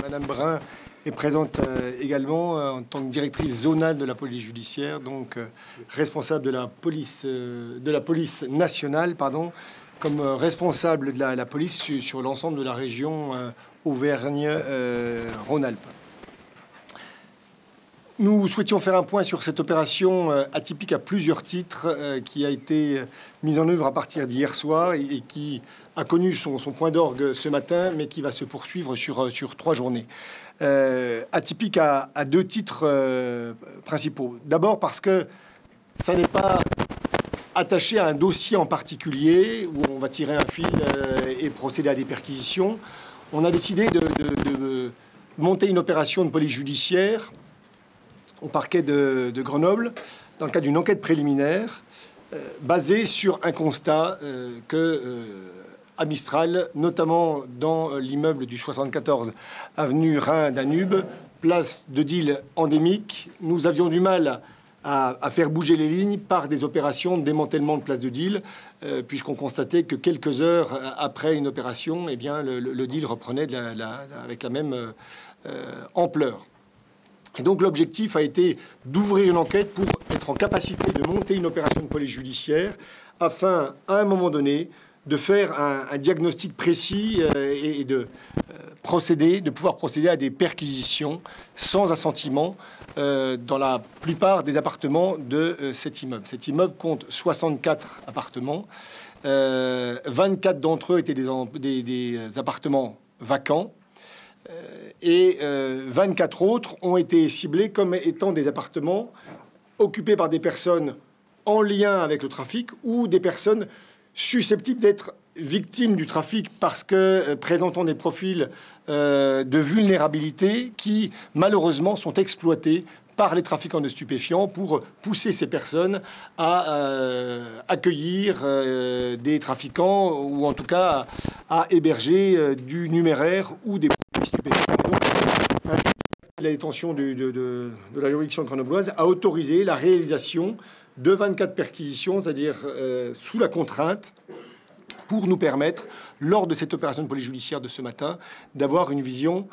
Madame Brun est présente également en tant que directrice zonale de la police judiciaire, donc responsable de la police nationale, pardon, comme responsable de la police sur l'ensemble de la région Auvergne-Rhône-Alpes. Nous souhaitions faire un point sur cette opération atypique à plusieurs titres qui a été mise en œuvre à partir d'hier soir et qui a connu son point d'orgue ce matin, mais qui va se poursuivre sur 3 journées. Atypique à 2 titres principaux. D'abord parce que ça n'est pas attaché à un dossier en particulier où on va tirer un fil et procéder à des perquisitions. On a décidé de monter une opération de police judiciaire au parquet de Grenoble, dans le cadre d'une enquête préliminaire, basée sur un constat à Mistral, notamment dans l'immeuble du 74 avenue Rhin-Danube, place de deal endémique. Nous avions du mal à faire bouger les lignes par des opérations de démantèlement de place de deal, puisqu'on constatait que quelques heures après une opération, eh bien, le deal reprenait avec la même ampleur. Et donc l'objectif a été d'ouvrir une enquête pour être en capacité de monter une opération de police judiciaire afin, à un moment donné, de faire un diagnostic précis et de pouvoir procéder à des perquisitions sans assentiment dans la plupart des appartements de cet immeuble. Cet immeuble compte 64 appartements. 24 d'entre eux étaient des appartements vacants. Et 24 autres ont été ciblés comme étant des appartements occupés par des personnes en lien avec le trafic ou des personnes susceptibles d'être victimes du trafic parce que présentant des profils de vulnérabilité qui, malheureusement, sont exploités par les trafiquants de stupéfiants pour pousser ces personnes à accueillir des trafiquants ou en tout cas à héberger du numéraire ou des produits stupéfiants. Donc, la détention de la juridiction grenobloise a autorisé la réalisation de 24 perquisitions, c'est-à-dire sous la contrainte, pour nous permettre, lors de cette opération de police judiciaire de ce matin, d'avoir une vision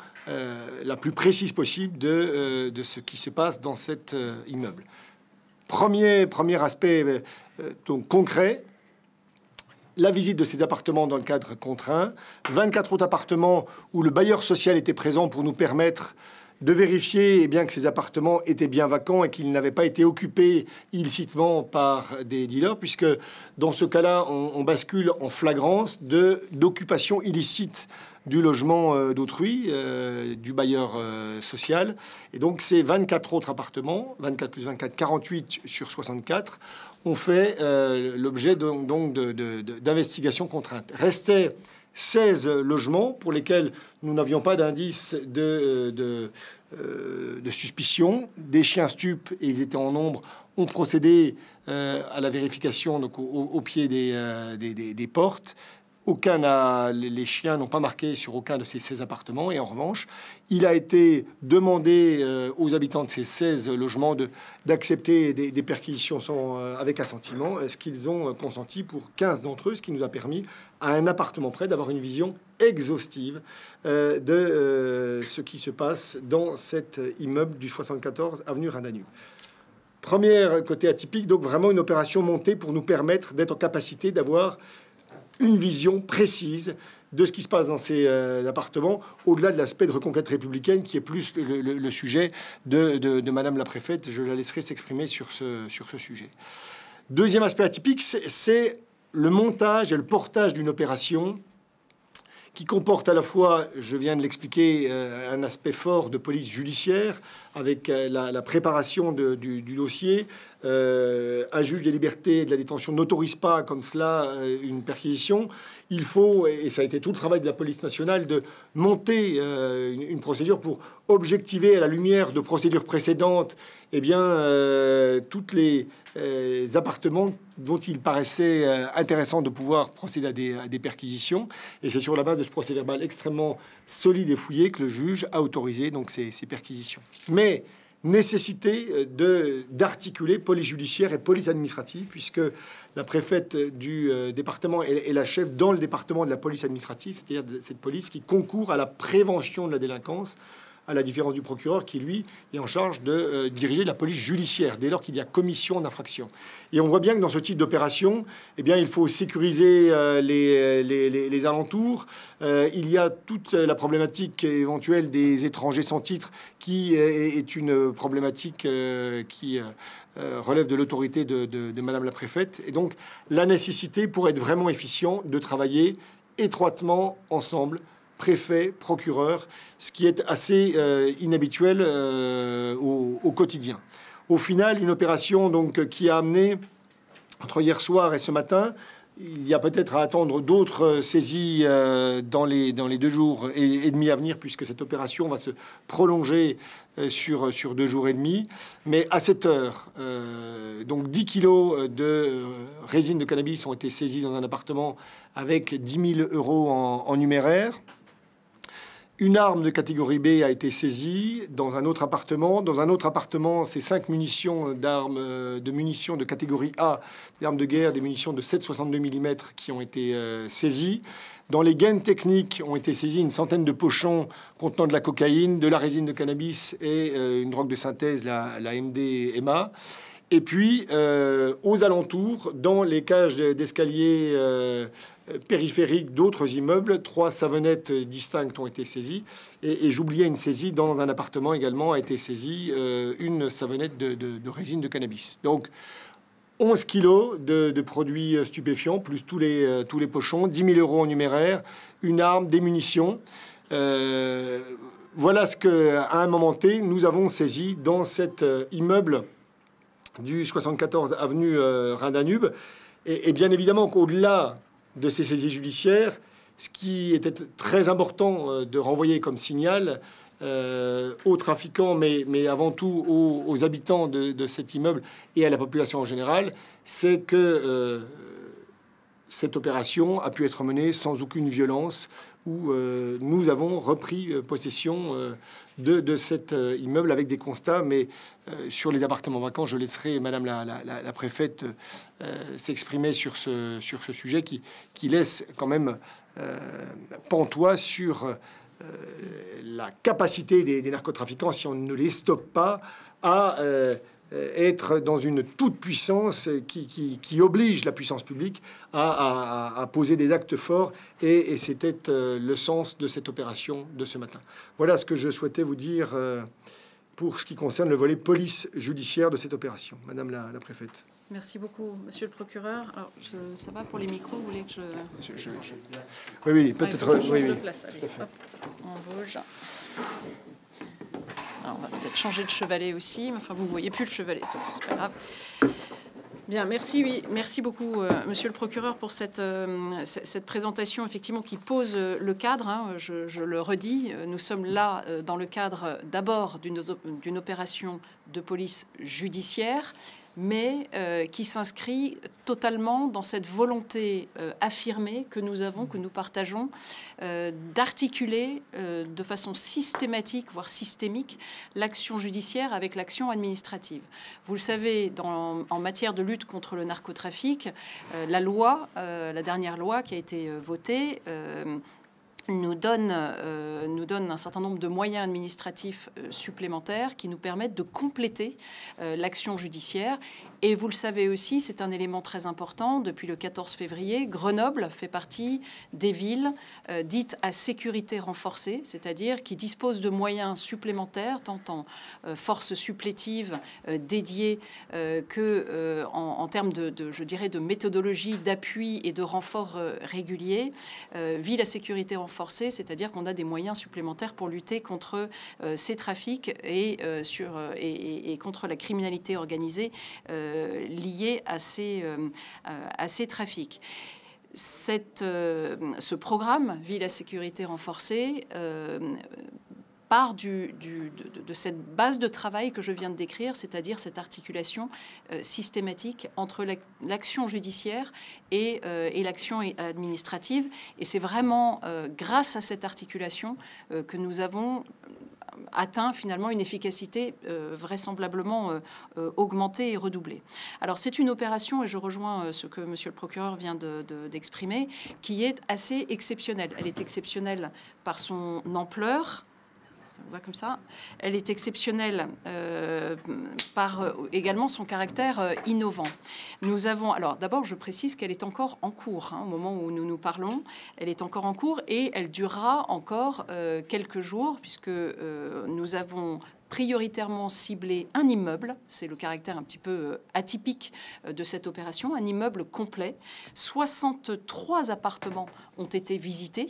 la plus précise possible de ce qui se passe dans cet immeuble. Premier aspect donc concret, la visite de ces appartements dans le cadre contraint, 24 autres appartements où le bailleur social était présent pour nous permettre de vérifier bien que ces appartements étaient bien vacants et qu'ils n'avaient pas été occupés illicitement par des dealers, puisque dans ce cas-là, on bascule en flagrance d'occupation illicite du logement d'autrui, du bailleur social. Et donc, ces 24 autres appartements, 24 plus 24, 48 sur 64, ont fait l'objet d'investigations contraintes. Restait 16 logements pour lesquels nous n'avions pas d'indice de suspicion. Des chiens stupes, et ils étaient en nombre, ont procédé à la vérification donc, au pied des portes. Les chiens n'ont pas marqué sur aucun de ces 16 appartements. Et en revanche, il a été demandé aux habitants de ces 16 logements d'accepter des perquisitions avec assentiment, ce qu'ils ont consenti pour 15 d'entre eux, ce qui nous a permis, à un appartement près, d'avoir une vision exhaustive de ce qui se passe dans cet immeuble du 74 avenue Rhin-Danube. Premier côté atypique, donc vraiment une opération montée pour nous permettre d'être en capacité d'avoir une vision précise de ce qui se passe dans ces appartements, au-delà de l'aspect de reconquête républicaine, qui est plus le sujet de Madame la préfète. Je la laisserai s'exprimer sur ce sujet. Deuxième aspect atypique, c'est le montage et le portage d'une opération qui comporte à la fois, je viens de l'expliquer, un aspect fort de police judiciaire, avec la préparation du dossier. Un juge des libertés et de la détention n'autorise pas comme cela une perquisition. Il faut, et ça a été tout le travail de la police nationale, de monter une procédure pour objectiver à la lumière de procédures précédentes eh bien, toutes les appartements dont il paraissait intéressant de pouvoir procéder à des perquisitions. Et c'est sur la base de ce procès-verbal extrêmement solide et fouillé que le juge a autorisé donc ces perquisitions. Mais nécessité d'articuler police judiciaire et police administrative, puisque la préfète du département est la chef dans le département de la police administrative, c'est-à-dire de cette police qui concourt à la prévention de la délinquance, à la différence du procureur qui, lui, est en charge de diriger la police judiciaire dès lors qu'il y a commission d'infraction. Et on voit bien que dans ce type d'opération, eh bien, il faut sécuriser les alentours. Il y a toute la problématique éventuelle des étrangers sans titre qui est une problématique qui relève de l'autorité de Madame la préfète. Et donc, la nécessité, pour être vraiment efficient, de travailler étroitement ensemble, préfet, procureur, ce qui est assez inhabituel au quotidien. Au final, une opération donc, qui a amené, entre hier soir et ce matin, il y a peut-être à attendre d'autres saisies dans les 2 jours et demi à venir, puisque cette opération va se prolonger sur 2 jours et demi. Mais à cette heure, donc 10 kilos de résine de cannabis ont été saisis dans un appartement avec 10 000 euros en numéraire. Une arme de catégorie B a été saisie dans un autre appartement. Dans un autre appartement, c'est 5 munitions de munitions de catégorie A, des armes de guerre, des munitions de 7,62 mm qui ont été saisies. Dans les gaines techniques ont été saisis une centaine de pochons contenant de la cocaïne, de la résine de cannabis et une drogue de synthèse, la MDMA. Et puis, aux alentours, dans les cages d'escalier périphériques d'autres immeubles, 3 savonnettes distinctes ont été saisies. Et j'oubliais une saisie dans un appartement également a été saisie une savonnette de résine de cannabis. Donc, 11 kilos de produits stupéfiants, plus tous les pochons, 10 000 euros en numéraire, une arme, des munitions. Voilà ce qu'à un moment T, nous avons saisi dans cet immeuble du 74 avenue Rhin-Danube. Et bien évidemment qu'au-delà de ces saisies judiciaires, ce qui était très important de renvoyer comme signal aux trafiquants, mais avant tout aux habitants de cet immeuble et à la population en général, c'est que cette opération a pu être menée sans aucune violence, où nous avons repris possession de cet immeuble avec des constats, mais sur les appartements vacants, je laisserai Madame la préfète s'exprimer sur ce sujet qui laisse quand même pantois sur la capacité des narcotrafiquants, si on ne les stoppe pas, à être dans une toute-puissance qui oblige la puissance publique à poser des actes forts. Et c'était le sens de cette opération de ce matin. Voilà ce que je souhaitais vous dire pour ce qui concerne le volet police judiciaire de cette opération. Madame la préfète. Merci beaucoup, monsieur le procureur. Alors, ça va pour les micros, vous voulez que je... Oui, peut-être... Oui, de place. Allez, hop, on bouge. Alors, on va peut-être changer de chevalet aussi, mais enfin, vous ne voyez plus le chevalet, c'est pas grave. Bien, merci beaucoup, monsieur le procureur, pour cette présentation, effectivement, qui pose le cadre. Hein, je le redis, nous sommes là dans le cadre d'abord d'une opération de police judiciaire, mais qui s'inscrit totalement dans cette volonté affirmée que nous avons, que nous partageons, d'articuler de façon systématique, voire systémique, l'action judiciaire avec l'action administrative. Vous le savez, en matière de lutte contre le narcotrafic, la dernière loi qui a été votée, nous donne un certain nombre de moyens administratifs supplémentaires qui nous permettent de compléter l'action judiciaire. Et vous le savez aussi, c'est un élément très important. Depuis le 14 février, Grenoble fait partie des villes dites à sécurité renforcée, c'est-à-dire qui disposent de moyens supplémentaires, tant en forces supplétives dédiées que en termes je dirais, de méthodologie, d'appui et de renfort régulier. Ville à sécurité renforcée, c'est-à-dire qu'on a des moyens supplémentaires pour lutter contre ces trafics et contre la criminalité organisée liées à ces trafics. Ce programme Ville à sécurité renforcée part de cette base de travail que je viens de décrire, c'est-à-dire cette articulation systématique entre l'action judiciaire et l'action administrative. Et c'est vraiment grâce à cette articulation que nous avons atteint finalement une efficacité vraisemblablement augmentée et redoublée. Alors c'est une opération, et je rejoins ce que Monsieur le procureur vient d'exprimer, qui est assez exceptionnelle. Elle est exceptionnelle par son ampleur. On voit comme ça. Elle est exceptionnelle par également son caractère innovant. Nous avons, alors d'abord je précise qu'elle est encore en cours, au moment où nous nous parlons. Elle est encore en cours et elle durera encore quelques jours, puisque nous avons prioritairement ciblé un immeuble, c'est le caractère un petit peu atypique de cette opération, un immeuble complet. 63 appartements ont été visités.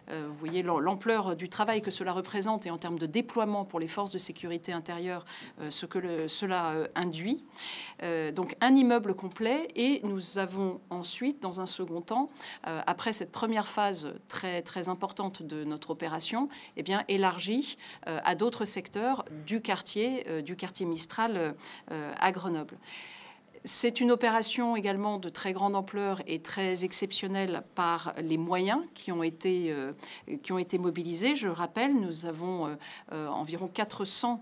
Vous voyez l'ampleur du travail que cela représente et en termes de déploiement pour les forces de sécurité intérieure, ce que cela induit. Donc un immeuble complet, et nous avons ensuite, dans un second temps, après cette première phase très, très importante de notre opération, eh bien, élargi à d'autres secteurs du quartier Mistral à Grenoble. C'est une opération également de très grande ampleur et très exceptionnelle par les moyens qui ont été mobilisés. Je rappelle, nous avons environ 400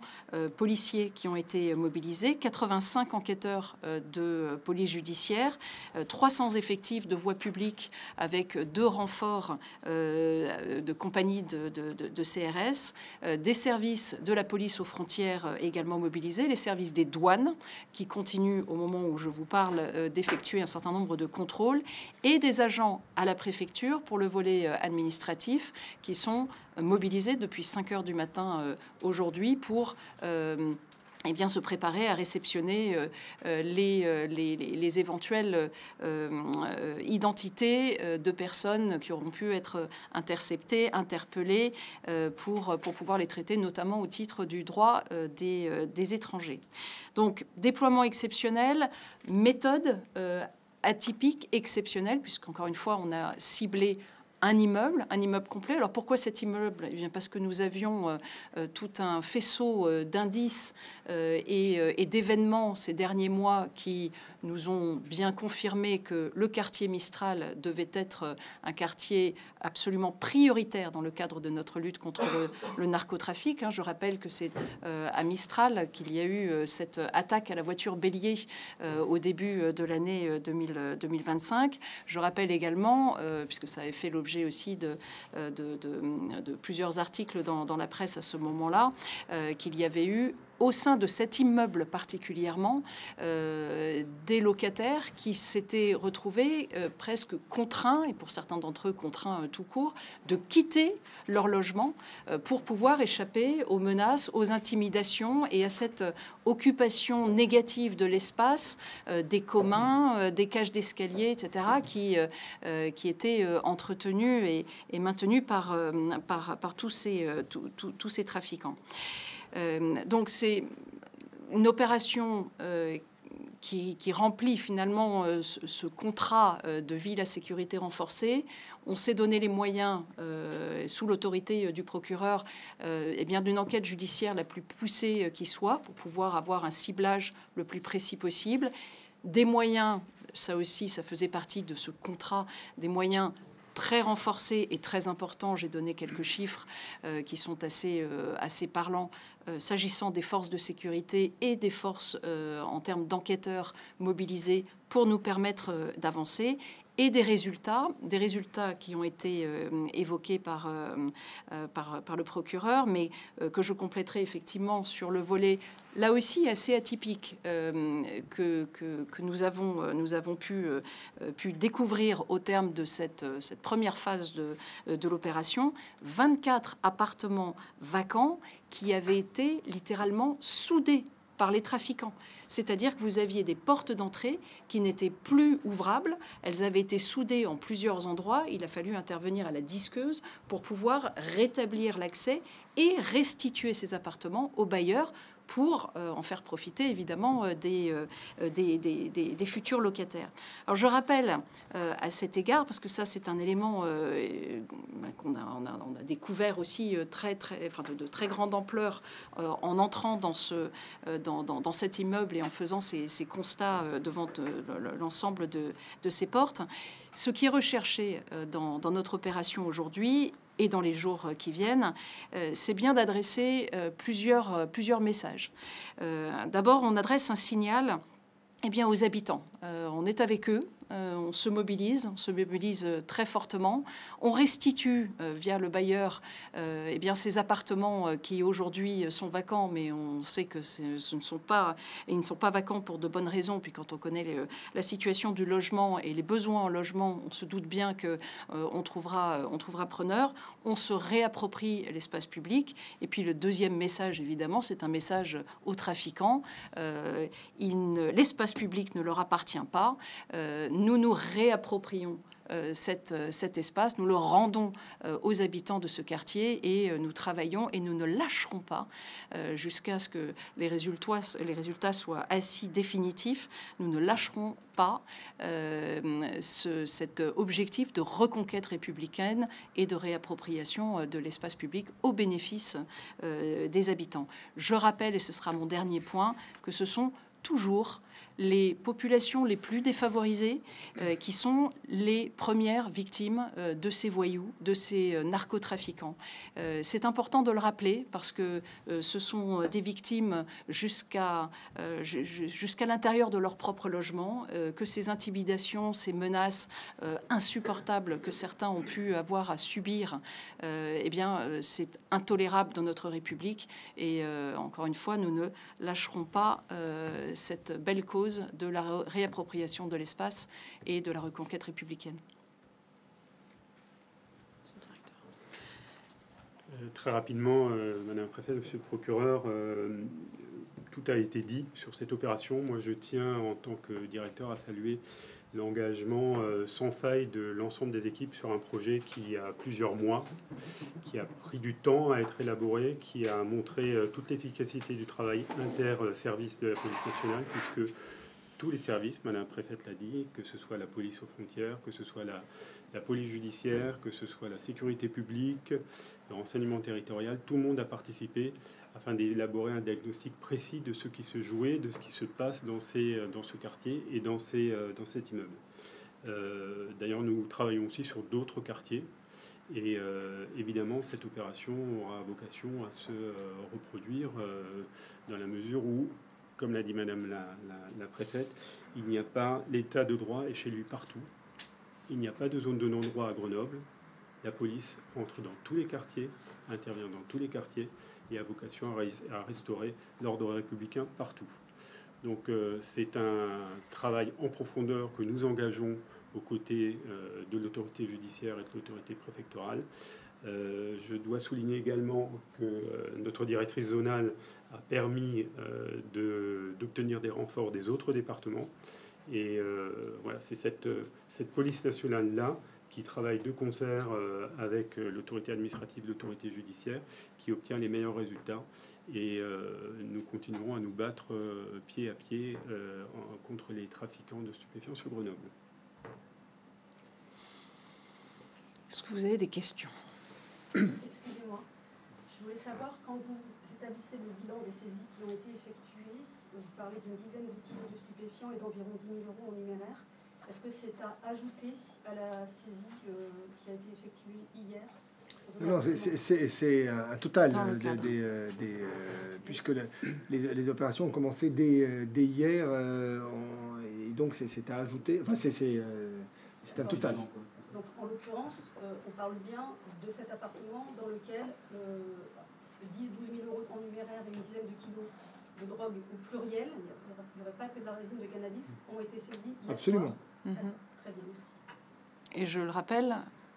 policiers qui ont été mobilisés, 85 enquêteurs de police judiciaire, 300 effectifs de voie publique avec 2 renforts de compagnies de CRS, des services de la police aux frontières également mobilisés, les services des douanes qui continuent au moment où je vous parle d'effectuer un certain nombre de contrôles, et des agents à la préfecture pour le volet administratif qui sont mobilisés depuis 5 heures du matin aujourd'hui pour eh bien, se préparer à réceptionner les éventuelles identités de personnes qui auront pu être interceptées, interpellées, pour pouvoir les traiter, notamment au titre du droit des étrangers. Donc, déploiement exceptionnel, méthode atypique, exceptionnelle, puisqu'encore une fois, on a ciblé un immeuble complet. Alors pourquoi cet immeuble? Eh bien parce que nous avions tout un faisceau d'indices et d'événements ces derniers mois qui nous ont bien confirmé que le quartier Mistral devait être un quartier absolument prioritaire dans le cadre de notre lutte contre le narcotrafic. Je rappelle que c'est à Mistral qu'il y a eu cette attaque à la voiture bélier au début de l'année 2025. Je rappelle également, puisque ça avait fait l'objet aussi de plusieurs articles dans la presse à ce moment-là, qu'il y avait eu au sein de cet immeuble particulièrement, des locataires qui s'étaient retrouvés presque contraints, et pour certains d'entre eux contraints tout court, de quitter leur logement pour pouvoir échapper aux menaces, aux intimidations et à cette occupation négative de l'espace, des communs, des cages d'escalier, etc., qui étaient entretenus et maintenus par tous ces trafiquants. Donc c'est une opération qui remplit finalement ce contrat de ville à sécurité renforcée. On s'est donné les moyens, sous l'autorité du procureur, eh bien d'une enquête judiciaire la plus poussée qui soit, pour pouvoir avoir un ciblage le plus précis possible. Des moyens, ça aussi, ça faisait partie de ce contrat, des moyens très renforcés et très importants. J'ai donné quelques chiffres qui sont assez parlants s'agissant des forces de sécurité et des forces en termes d'enquêteurs mobilisés pour nous permettre d'avancer, et des résultats qui ont été évoqués par le procureur, mais que je compléterai effectivement sur le volet là aussi assez atypique que nous avons pu découvrir au terme de cette première phase de l'opération. 24 appartements vacants qui avaient été littéralement soudés par les trafiquants. C'est-à-dire que vous aviez des portes d'entrée qui n'étaient plus ouvrables. Elles avaient été soudées en plusieurs endroits. Il a fallu intervenir à la disqueuse pour pouvoir rétablir l'accès et restituer ces appartements aux bailleurs pour en faire profiter évidemment des futurs locataires. Alors je rappelle à cet égard, parce que ça c'est un élément qu'on a découvert aussi de très grande ampleur en entrant dans cet immeuble et en faisant ces constats devant l'ensemble de ces portes. Ce qui est recherché dans notre opération aujourd'hui, et dans les jours qui viennent, c'est bien d'adresser plusieurs messages. D'abord, on adresse un signal aux habitants. On est avec eux. On se mobilise très fortement. On restitue via le bailleur ces appartements qui aujourd'hui sont vacants, mais on sait que ils ne sont pas vacants pour de bonnes raisons. Puis quand on connaît la situation du logement et les besoins en logement, on se doute bien qu'on trouvera preneur. On se réapproprie l'espace public. Et puis le deuxième message, évidemment, c'est un message aux trafiquants. L'espace public ne leur appartient pas. Nous nous réapproprions cet espace, nous le rendons aux habitants de ce quartier et nous travaillons et nous ne lâcherons pas jusqu'à ce que les résultats soient assis définitifs. Nous ne lâcherons pas cet objectif de reconquête républicaine et de réappropriation de l'espace public au bénéfice des habitants. Je rappelle, et ce sera mon dernier point, que ce sont toujours les populations les plus défavorisées qui sont les premières victimes de ces voyous, de ces narcotrafiquants. C'est important de le rappeler parce que ce sont des victimes jusqu'à l'intérieur de leur propre logement, que ces intimidations, ces menaces insupportables que certains ont pu avoir à subir, c'est intolérable dans notre République. Et encore une fois, nous ne lâcherons pas cette belle cause de la réappropriation de l'espace et de la reconquête républicaine. Très rapidement, Madame la Préfète, Monsieur le Procureur, tout a été dit sur cette opération. Moi, je tiens, en tant que directeur, à saluer l'engagement sans faille de l'ensemble des équipes sur un projet qui a plusieurs mois, qui a pris du temps à être élaboré, qui a montré toute l'efficacité du travail inter-service de la police nationale, puisque tous les services, Madame la Préfète l'a dit, que ce soit la police aux frontières, que ce soit la police judiciaire, que ce soit la sécurité publique, le renseignement territorial, tout le monde a participé afin d'élaborer un diagnostic précis de ce qui se jouait, de ce qui se passe dans ce quartier et dans cet immeuble. D'ailleurs, nous travaillons aussi sur d'autres quartiers et évidemment, cette opération aura vocation à se reproduire dans la mesure où, comme l'a dit Madame la Préfète, il n'y a pas l'état de droit est chez lui partout. Il n'y a pas de zone de non-droit à Grenoble. La police entre dans tous les quartiers, intervient dans tous les quartiers et a vocation à restaurer l'ordre républicain partout. Donc c'est un travail en profondeur que nous engageons aux côtés de l'autorité judiciaire et de l'autorité préfectorale. Je dois souligner également que notre directrice zonale a permis d'obtenir des renforts des autres départements. Et voilà, c'est cette police nationale-là qui travaille de concert avec l'autorité administrative, l'autorité judiciaire, qui obtient les meilleurs résultats. Et nous continuerons à nous battre pied à pied contre les trafiquants de stupéfiants sur Grenoble. Est-ce que vous avez des questions ? Excusez-moi, je voulais savoir, quand vous établissez le bilan des saisies qui ont été effectuées, vous parlez d'une dizaine de kilos de stupéfiants et d'environ 10 000 euros en numéraire. Est-ce que c'est à ajouter à la saisie qui a été effectuée hier? Non, c'est un total, puisque les opérations ont commencé dès hier, et donc c'est à ajouter, enfin c'est un total. Donc, en l'occurrence, on parle bien de cet appartement dans lequel 10-12 000 euros en numéraire et une dizaine de kilos de drogue au pluriel, il n'y aurait pas que de la résine de cannabis, ont été saisis hier. Absolument. Très bien, merci. Et je le rappelle,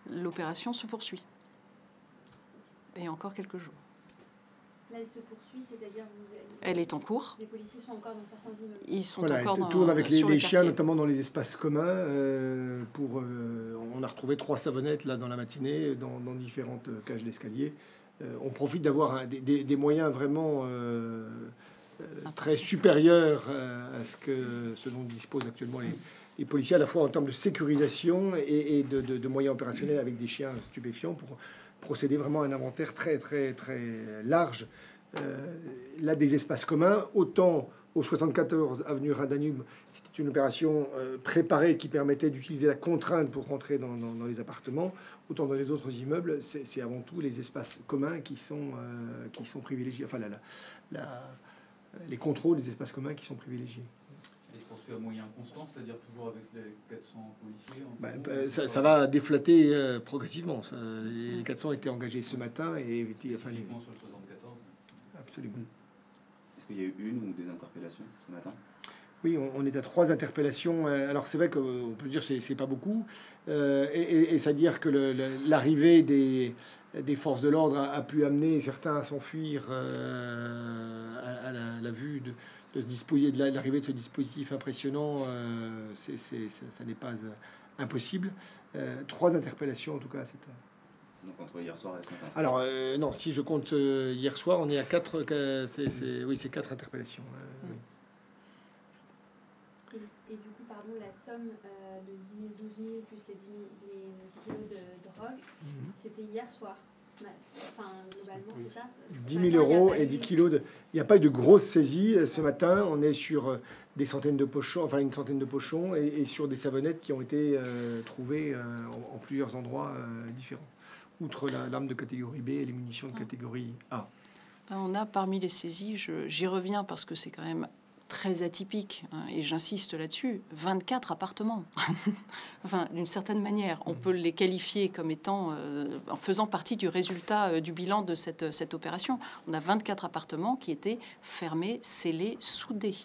l'opération se poursuit. Et encore quelques jours. Là, elle se poursuit, c'est-à-dire elle est en cours. Les policiers sont encore dans certains immeubles. Ils sont voilà, encore tourne avec les chiens, quartiers. notamment dans les espaces communs. On a retrouvé 3 savonnettes là dans la matinée, dans différentes cages d'escalier. On profite d'avoir des moyens vraiment très supérieurs à ce dont disposent actuellement les policiers, à la fois en termes de sécurisation et de moyens opérationnels avec des chiens stupéfiants pour procéder vraiment à un inventaire très, très, très large. Là, des espaces communs, autant au 74 avenue Rhin-Danube, c'était une opération préparée qui permettait d'utiliser la contrainte pour rentrer dans les appartements. Autant dans les autres immeubles, c'est avant tout les espaces communs qui sont privilégiés. Enfin, les contrôles des espaces communs qui sont privilégiés. Est-ce qu'on suit à moyen constant, c'est-à-dire toujours avec les 400 policiers ça va déflater progressivement. Les 400 étaient engagés ce matin et enfin, uniquement sur le 74. Absolument. Est-ce qu'il y a eu une ou des interpellations ce matin? Oui, on est à 3 interpellations. Alors c'est vrai qu'on peut dire que c'est pas beaucoup. Et c'est-à-dire que l'arrivée des forces de l'ordre a pu amener certains à s'enfuir à la vue de se disposer de l'arrivée de ce dispositif impressionnant. Ça n'est pas impossible. 3 interpellations en tout cas. Donc entre hier soir et ce matin. Alors non, si je compte hier soir, on est à 4. Oui, c'est 4 interpellations. Oui. Et du coup, pardon, la somme de 10 000, 12 000 plus les 10 kilos de drogue, c'était hier soir. Enfin, globalement, c'est ça. 10 000 euros et 10 kilos de... Il n'y a pas eu de grosse saisie. Ce matin, on est sur des centaines de pochons, enfin une centaine de pochons, et sur des savonnettes qui ont été trouvées en plusieurs endroits différents. Outre l'arme de catégorie B et les munitions de catégorie A. On a parmi les saisies, j'y reviens parce que c'est quand même très atypique, hein, et j'insiste là-dessus, 24 appartements. Enfin, d'une certaine manière, on peut les qualifier comme étant, en faisant partie du résultat du bilan de cette opération. On a 24 appartements qui étaient fermés, scellés, soudés.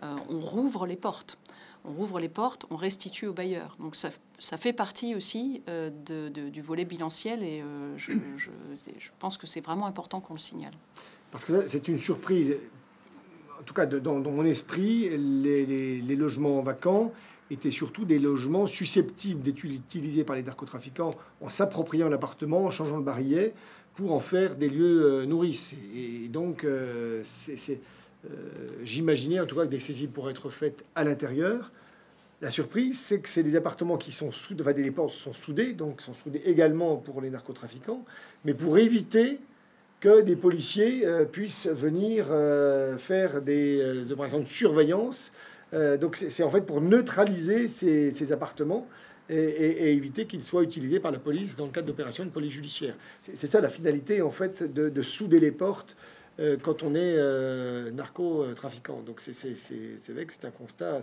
On rouvre les portes. On restitue au bailleur. Donc ça fait partie aussi du volet bilanciel, et je pense que c'est vraiment important qu'on le signale. Parce que c'est une surprise. En tout cas, dans mon esprit, les logements vacants étaient surtout des logements susceptibles d'être utilisés par les narcotrafiquants en s'appropriant l'appartement, en changeant le barillet, pour en faire des lieux nourrices. Et donc, j'imaginais en tout cas que des saisies pourraient être faites à l'intérieur. La surprise, c'est que c'est des appartements qui sont soudés, enfin, les portes sont soudées, donc sont soudés également pour les narcotrafiquants, mais pour éviter que des policiers puissent venir faire des opérations de surveillance. Donc c'est en fait pour neutraliser ces appartements et éviter qu'ils soient utilisés par la police dans le cadre d'opérations de police judiciaire. C'est ça la finalité en fait de souder les portes quand on est narcotrafiquant. Donc c'est vrai que c'est un constat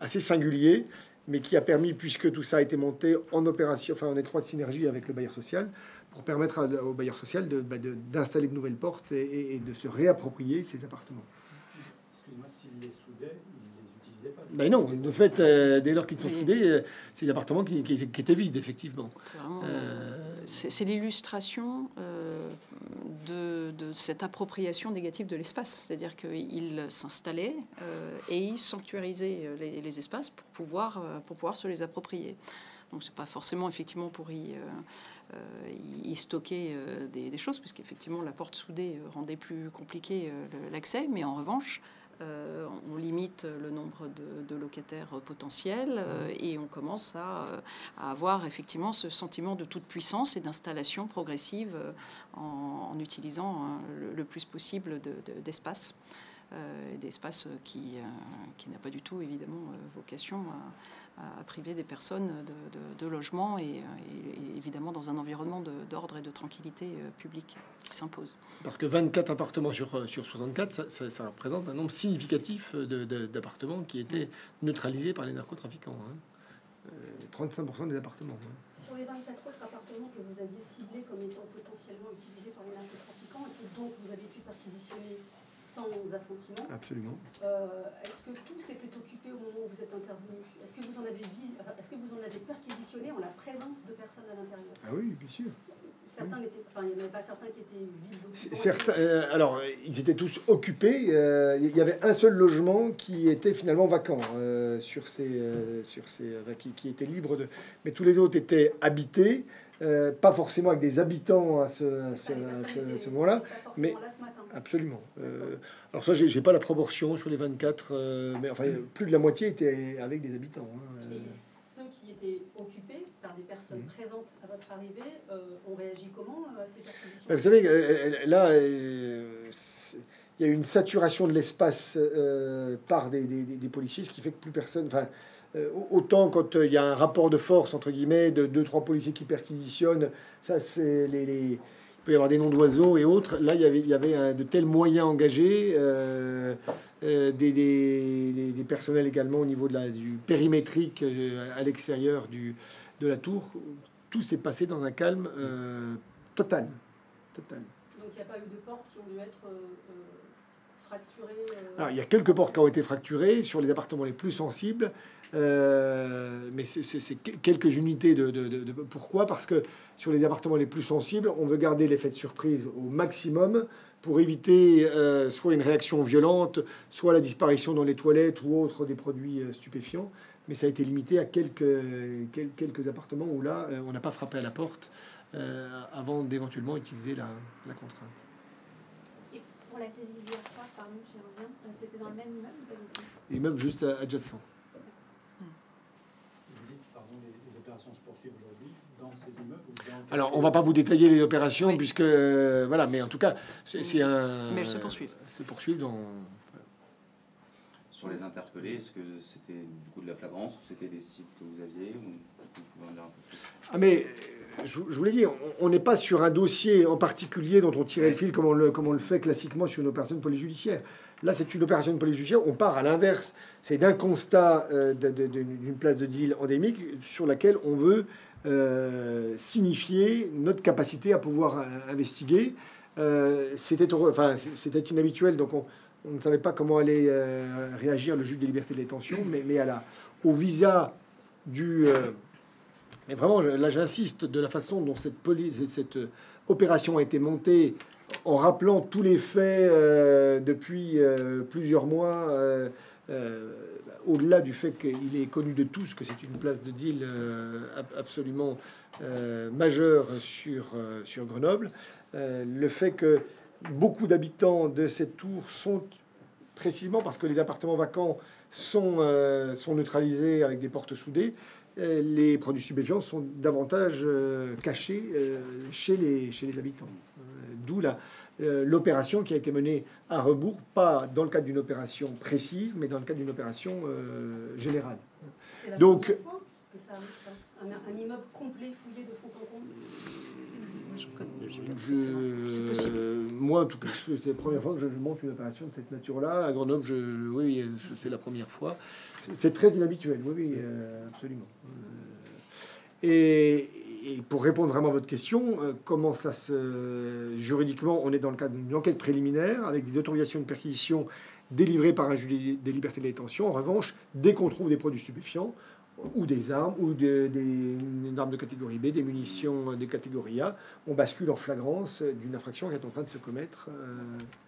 assez singulier, mais qui a permis, puisque tout ça a été monté en opération, enfin en étroite synergie avec le bailleur social, pour permettre au bailleur social d'installer de nouvelles portes et de se réapproprier ces appartements. Excusez-moi, s'ils les soudaient, ils les utilisaient pas. Ben non, de fait, dès lors qu'ils sont soudés, c'est des appartements qui étaient vides, effectivement. C'est l'illustration de cette appropriation négative de l'espace. C'est-à-dire qu'ils s'installaient et ils sanctuarisaient les espaces pour pouvoir se les approprier. Donc c'est pas forcément effectivement pour y stocker des choses, puisqu'effectivement la porte soudée rendait plus compliqué l'accès, mais en revanche on limite le nombre de locataires potentiels et on commence à avoir effectivement ce sentiment de toute puissance et d'installation progressive en utilisant le plus possible d'espace. D'espace qui n'a pas du tout évidemment vocation à priver des personnes de logement et évidemment dans un environnement d'ordre et de tranquillité publique qui s'impose. Parce que 24 appartements sur 64, ça représente un nombre significatif d'appartements qui étaient neutralisés par les narcotrafiquants. 35% des appartements. Sur les 24 autres appartements que vous aviez ciblés comme étant potentiellement utilisés par les narcotrafiquants et que donc vous avez pu perquisitionner sans assentiment. Absolument. Est-ce que tous étaient occupés au moment où vous êtes intervenu? Est-ce que vous en avez perquisitionné en la présence de personnes à l'intérieur? Ah oui, bien sûr. Certains n'étaient, enfin, il n'y en avait pas certains qui étaient vides. Certains, alors, ils étaient tous occupés. Il y avait un seul logement qui était finalement vacant qui était libre de. Mais tous les autres étaient habités. Pas forcément avec des habitants à ce moment-là, mais absolument. Alors ça, j'ai pas la proportion sur les 24, mais enfin plus de la moitié étaient avec des habitants. Et ceux qui étaient occupés par des personnes présentes à votre arrivée ont réagi comment à ces perquisitions? Vous savez, là, il il y a une saturation de l'espace par des policiers, ce qui fait que plus personne... Enfin, autant quand il y a un rapport de force, entre guillemets, de 2-3 policiers qui perquisitionnent, ça c'est il peut y avoir des noms d'oiseaux et autres. Là, il y avait de tels moyens engagés, des personnels également au niveau du périmétrique à l'extérieur de la tour. Tout s'est passé dans un calme total. Total. Donc il n'y a pas eu de portes qui ont dû être fracturées Alors, il y a quelques portes qui ont été fracturées sur les appartements les plus sensibles. Mais c'est quelques unités Pourquoi? Parce que sur les appartements les plus sensibles, on veut garder l'effet de surprise au maximum pour éviter soit une réaction violente, soit la disparition dans les toilettes ou autres des produits stupéfiants. Mais ça a été limité à quelques appartements où là, on n'a pas frappé à la porte avant d'éventuellement utiliser la contrainte. Et pour la saisie d'hier soir, pardon, j'y reviens, c'était dans le même immeuble ou pas du tout? Immeuble juste adjacent. Les opérations se poursuivent aujourd'hui dans ces immeubles ou dans... Alors, on ne va pas vous détailler les opérations, oui, puisque... voilà, mais en tout cas, c'est un... Mais elles se poursuivent. Se poursuivent dans... Sur les interpellés, est-ce que c'était du coup de la flagrance ou c'était des cibles que vous aviez ou vous pouvez en dire un peu plus? Ah, mais je vous l'ai dit, on n'est pas sur un dossier en particulier dont on tirait le fil comme on le fait classiquement sur une opération de police judiciaire. Là, c'est une opération de police judiciaire. On part à l'inverse. C'est d'un constat d'une place de deal endémique sur laquelle on veut signifier notre capacité à pouvoir investiguer. C'était inhabituel, donc on ne savait pas comment allait réagir le juge des libertés de détention, mais au visa du... mais vraiment, là j'insiste, de la façon dont cette opération a été montée, en rappelant tous les faits depuis plusieurs mois, au-delà du fait qu'il est connu de tous que c'est une place de deal absolument majeure sur Grenoble, le fait que beaucoup d'habitants de cette tour sont, précisément parce que les appartements vacants sont neutralisés avec des portes soudées, les produits stupéfiants sont davantage cachés chez les habitants. D'où l'opération qui a été menée à rebours, pas dans le cadre d'une opération précise, mais dans le cadre d'une opération générale. C'est la Donc, première fois que ça arrive, ça. Un immeuble complet fouillé de fond en comble. C'est possible. Moi, en tout cas, c'est la première fois que je monte une opération de cette nature-là. À Grenoble, oui, c'est la première fois. C'est très inhabituel, oui, absolument. Et pour répondre vraiment à votre question, comment ça se... Juridiquement, on est dans le cadre d'une enquête préliminaire avec des autorisations de perquisition délivrées par un juge des libertés de détention. En revanche, dès qu'on trouve des produits stupéfiants, ou des armes, ou des armes de catégorie B, des munitions de catégorie A, on bascule en flagrance d'une infraction qui est en train de se commettre.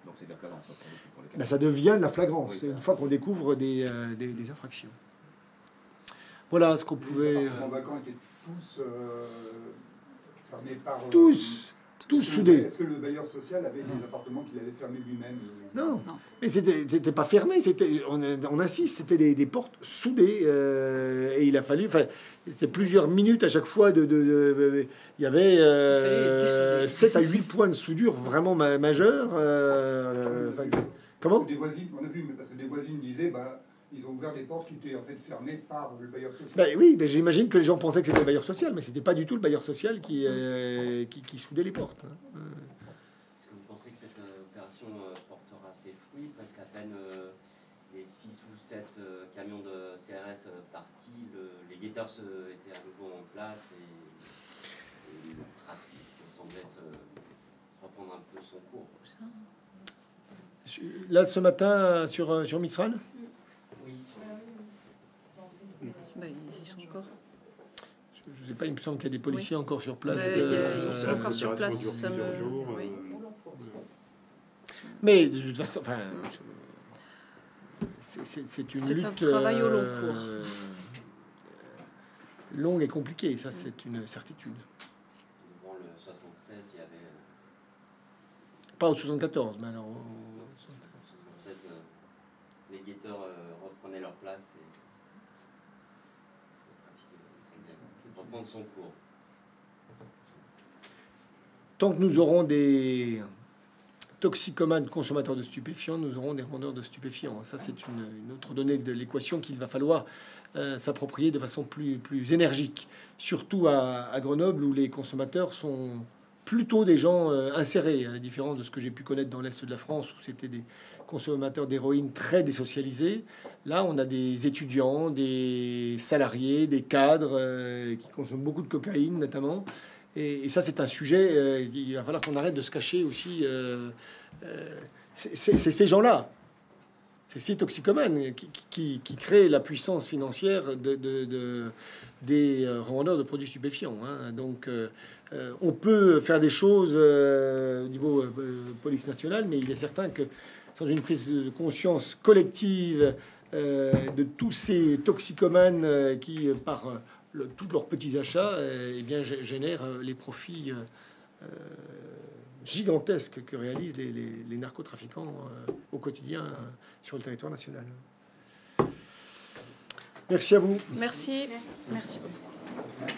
Donc c'est de la flagrance pour les cas. Ben, ça devient de la flagrance, Oui, une fois qu'on découvre des infractions. Voilà ce qu'on pouvait... Les appartements vacants étaient tous fermés par... Tous soudés. Est-ce que le bailleur social avait des appartements qu'il allait fermer lui-même? Non, mais c'était pas fermé, on insiste, c'était des portes soudées, et il a fallu, c'était plusieurs minutes à chaque fois, il y avait 7 à 8 points de soudure vraiment majeurs. Comment? Des voisines, on a vu, mais parce que des voisines disaient, ils ont ouvert des portes qui étaient en fait fermées par le bailleur social. Ben oui, mais j'imagine que les gens pensaient que c'était le bailleur social, mais c'était pas du tout le bailleur social qui soudait les portes. Est-ce que vous pensez que cette opération portera ses fruits? Presque à peine les 6 ou 7 camions de CRS partis, les guetteurs étaient à nouveau en place et le trafic semblait reprendre un peu son cours. Là, ce matin, sur Mistral? Oui. Ils sont encore. Je ne sais pas, il me semble qu'il y a des policiers encore sur place. Ils sont encore sur place. Ça me... oui. Mais de toute façon, c'est une lutte. C'est un travail au long cours. Longue et compliquée, ça c'est une certitude. Dans le 76, il y avait... Pas au 74, mais alors... Au 76, les guetteurs reprenaient leur place et le trafic semblait reprendre son cours. Tant que nous aurons des toxicomanes consommateurs de stupéfiants, nous aurons des revendeurs de stupéfiants. Ça, c'est une autre donnée de l'équation qu'il va falloir s'approprier de façon plus énergique. Surtout à Grenoble, où les consommateurs sont plutôt des gens insérés, à la différence de ce que j'ai pu connaître dans l'Est de la France, où c'était des consommateurs d'héroïne très désocialisés. Là, on a des étudiants, des salariés, des cadres qui consomment beaucoup de cocaïne, notamment. Et ça, c'est un sujet, il va falloir qu'on arrête de se cacher aussi. C'est ces gens-là, c'est ces toxicomanes qui créent la puissance financière des revendeurs de produits stupéfiants. Hein. Donc, on peut faire des choses au niveau police nationale, mais il est certain que sans une prise de conscience collective de tous ces toxicomanes qui, par tous leurs petits achats, eh bien, génèrent les profits gigantesques que réalisent les narcotrafiquants au quotidien sur le territoire national. Merci à vous. Merci. Merci beaucoup.